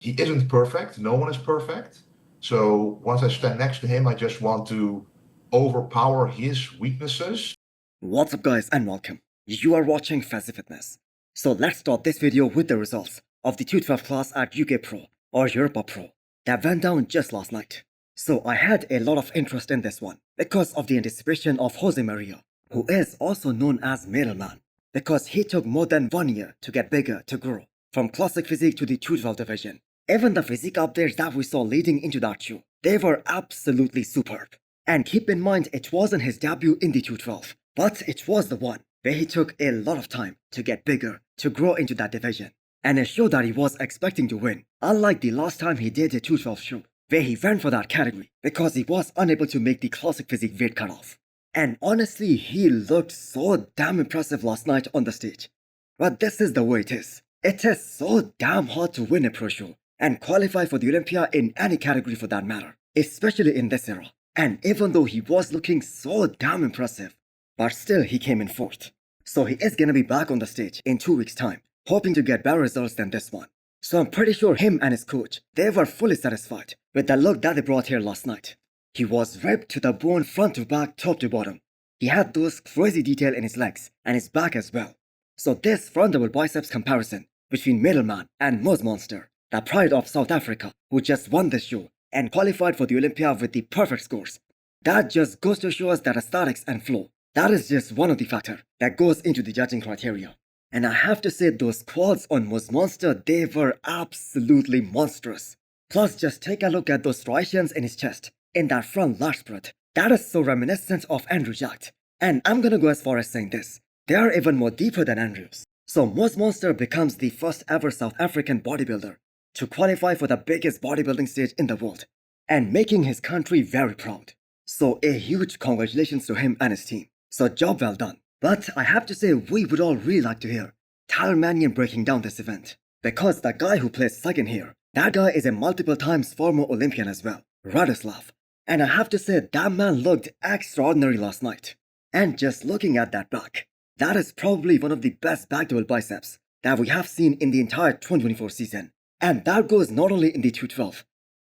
he isn't perfect. No one is perfect. So once I stand next to him, I just want to overpower his weaknesses. What's up guys and welcome. You are watching Fazi Fitness. So let's start this video with the results of the 212 class at UK Pro or Europa Pro that went down just last night. So I had a lot of interest in this one because of the anticipation of Jose Maria, who is also known as Madelman, because he took more than 1 year to get bigger, to grow, from classic physique to the 212 division. Even the physique updates that we saw leading into that show, they were absolutely superb. And keep in mind, it wasn't his debut in the 212, but it was the one where he took a lot of time to get bigger, to grow into that division. And a show that he was expecting to win, unlike the last time he did a 212 show, where he went for that category because he was unable to make the classic physique weight cutoff. And honestly, he looked so damn impressive last night on the stage. But this is the way it is. It is so damn hard to win a pro show and qualify for the Olympia in any category for that matter, especially in this era. And even though he was looking so damn impressive, but still he came in 4th. So he is gonna be back on the stage in 2 weeks time, hoping to get better results than this one. So I'm pretty sure him and his coach, they were fully satisfied with the look that they brought here last night. He was ripped to the bone front to back, top to bottom. He had those crazy detail in his legs and his back as well. So this front double biceps comparison between Madelman and Muzz Monster, the pride of South Africa, who just won this show and qualified for the Olympia with the perfect scores, that just goes to show us that aesthetics and flow, that is just one of the factors that goes into the judging criteria. And I have to say, those quads on Muzz Monster, they were absolutely monstrous. Plus, just take a look at those striations in his chest, in that front large spread. That is so reminiscent of Andrew Jacked. And I'm gonna go as far as saying this, they are even more deeper than Andrew's. So Muzz Monster becomes the first ever South African bodybuilder to qualify for the biggest bodybuilding stage in the world, and making his country very proud. So a huge congratulations to him and his team. So job well done. But I have to say, we would all really like to hear Tyler Mannion breaking down this event, because the guy who plays second here, that guy is a multiple times former Olympian as well, Radoslav. And I have to say, that man looked extraordinary last night. And just looking at that back, that is probably one of the best back double biceps that we have seen in the entire 2024 season. And that goes not only in the 212,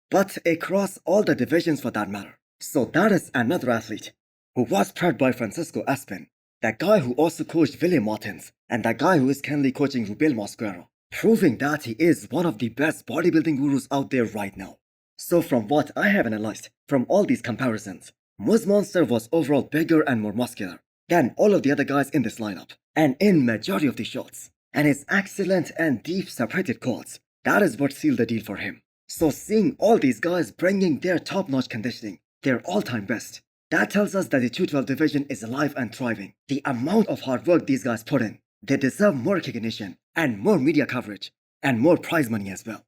but across all the divisions for that matter. So that is another athlete who was prepped by Francisco Aspen, that guy who also coached William Martins, and that guy who is currently coaching Rubel Mosquera, proving that he is one of the best bodybuilding gurus out there right now. So from what I have analyzed from all these comparisons, Muzz Monster was overall bigger and more muscular than all of the other guys in this lineup, and in majority of the shots. And his excellent and deep separated quads, that is what sealed the deal for him. So seeing all these guys bringing their top-notch conditioning, their all-time best, that tells us that the 212 division is alive and thriving. The amount of hard work these guys put in, they deserve more recognition and more media coverage and more prize money as well.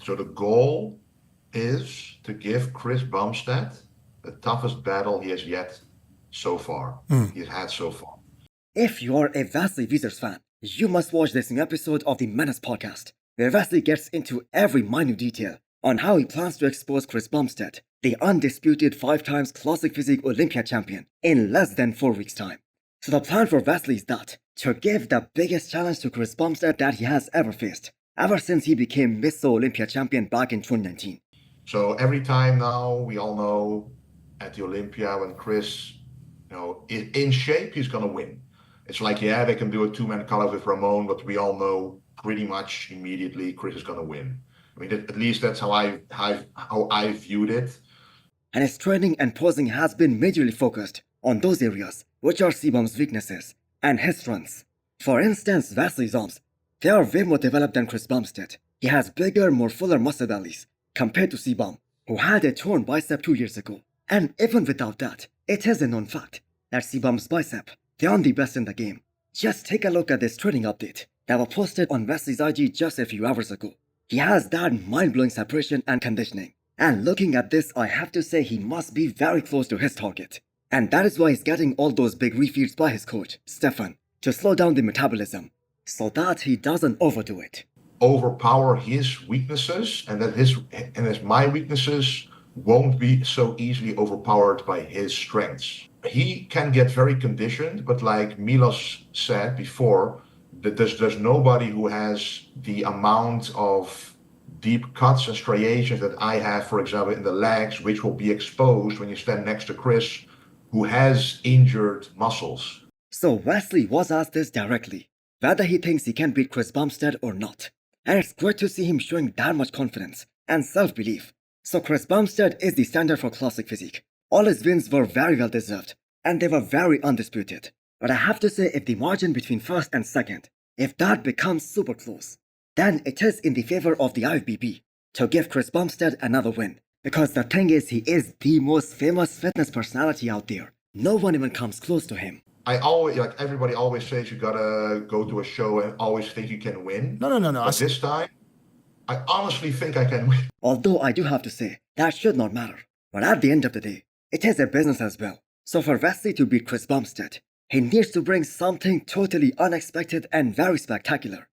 So the goal is to give Chris Bumstead the toughest battle he has yet so far. He's had so far. If you are a Wesley Wizards fan, you must watch this new episode of the Menace podcast, where Wesley gets into every minute detail on how he plans to expose Chris Bumstead, the undisputed 5 times classic physique Olympia champion, in less than 4 weeks' time. So the plan for Wesley is that to give the biggest challenge to Chris Bumstead that he has ever faced, ever since he became Mr. Olympia champion back in 2019. So every time now, we all know at the Olympia when Chris, is in shape, he's gonna win. It's like, yeah, they can do a 2-man collar with Ramon, but we all know pretty much immediately Chris is gonna win. I mean, at least that's how I viewed it. And his training and posing has been majorly focused on those areas which are Cbum's weaknesses and his strengths. For instance, Wesley's arms, they are way more developed than Chris Bumstead. He has bigger, more fuller muscle bellies compared to Cbum, who had a torn bicep 2 years ago. And even without that, it is a known fact that Cbum's bicep, they aren't the best in the game. Just take a look at this training update that was posted on Wesley's IG just a few hours ago. He has that mind-blowing separation and conditioning. And looking at this, I have to say he must be very close to his target. And that is why he's getting all those big refeeds by his coach, Stefan, to slow down the metabolism, so that he doesn't overdo it. Overpower his weaknesses, and that my weaknesses won't be so easily overpowered by his strengths. He can get very conditioned, but like Milos said before, there's nobody who has the amount of deep cuts and striations that I have, for example, in the legs, which will be exposed when you stand next to Chris, who has injured muscles. So Wesley was asked this directly, whether he thinks he can beat Chris Bumstead or not. And it's great to see him showing that much confidence and self-belief. So Chris Bumstead is the standard for classic physique. All his wins were very well deserved, and they were very undisputed. But I have to say, if the margin between first and second, if that becomes super close, then it is in the favor of the IFBB to give Chris Bumstead another win. Because the thing is, he is the most famous fitness personality out there. No one even comes close to him. I always, like everybody always says, you gotta go to a show and always think you can win. No. But this time, I honestly think I can win. Although I do have to say, that should not matter. But at the end of the day, it is a business as well. So for Wesley to beat Chris Bumstead, he needs to bring something totally unexpected and very spectacular.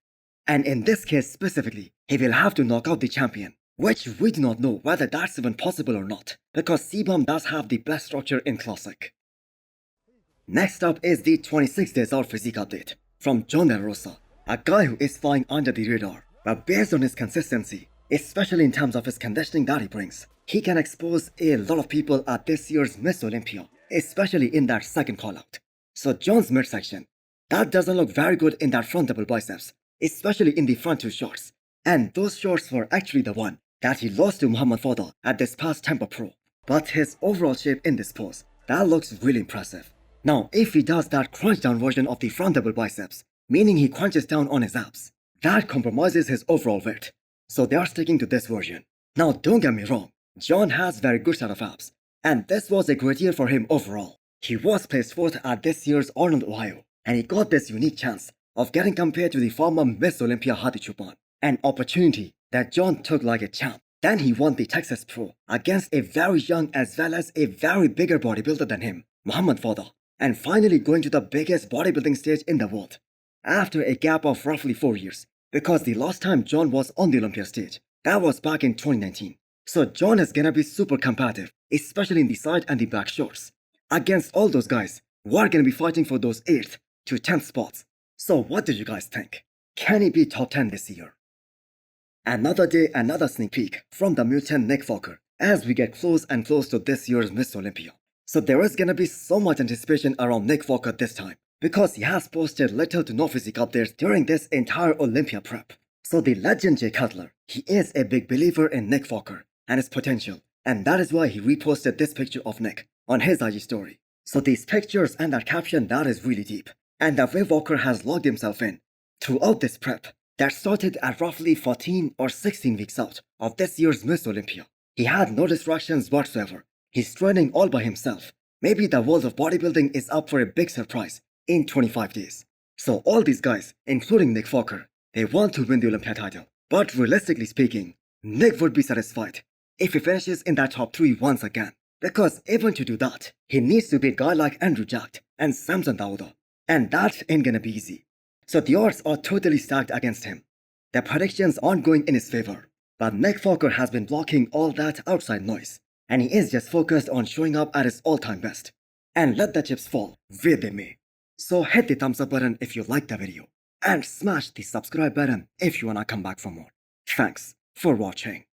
And in this case specifically, he will have to knock out the champion, which we do not know whether that's even possible or not, because Cbum does have the best structure in Classic. Next up is the 26 days out physique update from Jon and Rosa, a guy who is flying under the radar, but based on his consistency, especially in terms of his conditioning that he brings, he can expose a lot of people at this year's Miss Olympia, especially in that second call-out. So Jon's midsection, that doesn't look very good in that front double biceps, especially in the front two shorts. And those shorts were actually the one that he lost to Muhammad Fadal at this past Europa Pro. But his overall shape in this pose, that looks really impressive. Now, if he does that crunch down version of the front double biceps, meaning he crunches down on his abs, that compromises his overall weight. So they are sticking to this version. Now, don't get me wrong, Jon has very good set of abs, and this was a great year for him overall. He was placed 4th at this year's Arnold, Ohio, and he got this unique chance of getting compared to the former Miss Olympia Hadi Choopan, an opportunity that Jon took like a champ. Then he won the Texas Pro against a very young as well as a very bigger bodybuilder than him, Muhammad Fadal, and finally going to the biggest bodybuilding stage in the world, after a gap of roughly 4 years, because the last time Jon was on the Olympia stage, that was back in 2019. So Jon is gonna be super competitive, especially in the side and the back shorts, against all those guys who are gonna be fighting for those 8th to 10th spots. So what do you guys think? Can he be top 10 this year? Another day, another sneak peek from the mutant Nick Fokker as we get close and close to this year's Miss Olympia. So there is gonna be so much anticipation around Nick Fokker this time, because he has posted little to no physique updates during this entire Olympia prep. So the legend Jay Cutler, he is a big believer in Nick Fokker and his potential, and that is why he reposted this picture of Nick on his IG story. So these pictures and that caption, that is really deep, and the way Fokker has logged himself in throughout this prep that started at roughly 14 or 16 weeks out of this year's Miss Olympia. He had no distractions whatsoever. He's training all by himself. Maybe the world of bodybuilding is up for a big surprise in 25 days. So all these guys, including Nick Fokker, they want to win the Olympia title. But realistically speaking, Nick would be satisfied if he finishes in that top 3 once again. Because even to do that, he needs to beat a guy like Andrew Jack and Samson Dauda. And that ain't gonna be easy. So the odds are totally stacked against him. The predictions aren't going in his favor. But Nick Fokker has been blocking all that outside noise, and he is just focused on showing up at his all-time best. And let the chips fall where they may. So hit the thumbs up button if you liked the video, and smash the subscribe button if you wanna come back for more. Thanks for watching.